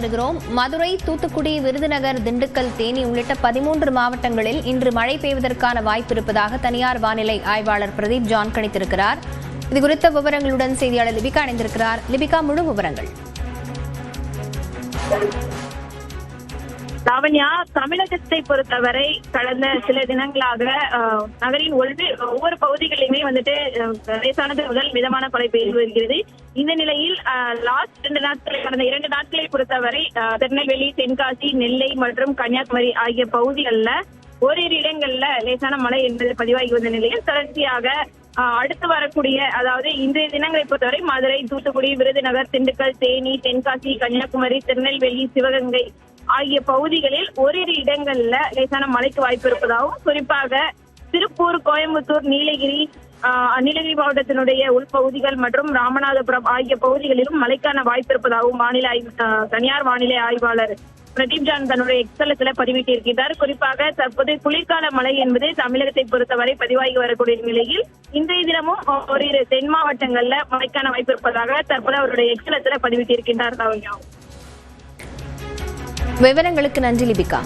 வருகிறோம். மதுரை, தூத்துக்குடி, விருதுநகர், திண்டுக்கல், தேனி உள்ளிட்ட 13 மாவட்டங்களில் இன்று மழை பெய்வதற்கான வாய்ப்பு இருப்பதாக தனியார் வானிலை ஆய்வாளர் பிரதீப் ஜான் கணித்திருக்கிறார். இதுகுறித்த விவரங்களுடன் செய்தியாளர் லிபிகா இணைந்திருக்கிறார். லிபிகா, முழு விவரங்கள். லாவண்யா, தமிழகத்தை பொறுத்தவரை கடந்த சில தினங்களாக நகரின் ஒவ்வொரு பகுதிகளிலுமே லேசானது முதல் மிதமான மழை பெய்து வருகிறது. இந்த நிலையில் கடந்த 2 நாட்களை பொறுத்தவரை திருநெல்வேலி, தென்காசி, நெல்லை மற்றும் கன்னியாகுமரி ஆகிய பகுதிகளில் ஓரிரு இடங்கள்ல லேசான மழை என்பது பதிவாகி வந்த நிலையில் தொடர்ச்சியாக அடுத்து வரக்கூடிய, அதாவது இன்றைய தினங்களை பொறுத்தவரை மதுரை, தூத்துக்குடி, விருதுநகர், திண்டுக்கல், தேனி, தென்காசி, கன்னியாகுமரி, திருநெல்வேலி, சிவகங்கை ஆகிய பகுதிகளில் ஓரிரு இடங்கள்ல லேசான மழைக்கு வாய்ப்பு இருப்பதாகவும், குறிப்பாக திருப்பூர், கோயம்புத்தூர், நீலகிரி மாவட்டத்தினுடைய உள்பகுதிகள் மற்றும் ராமநாதபுரம் ஆகிய பகுதிகளிலும் மழைக்கான வாய்ப்பு இருப்பதாகவும் தனியார் வானிலை ஆய்வாளர் பிரதீப் ஜான் தன்னுடைய எக்ஸலத்துல பதிவிட்டிருக்கிறார். குறிப்பாக தற்போது குளிர்கால மழை என்பது தமிழகத்தை பொறுத்தவரை பதிவாகி வரக்கூடிய நிலையில் இன்றைய தினமும் ஓரிரு தென் மாவட்டங்கள்ல மழைக்கான வாய்ப்பு இருப்பதாக தற்போது அவருடைய எக்ஸலத்துல பதிவிட்டிருக்கின்றார். விவரங்களுக்கு நன்றி லிபிகா.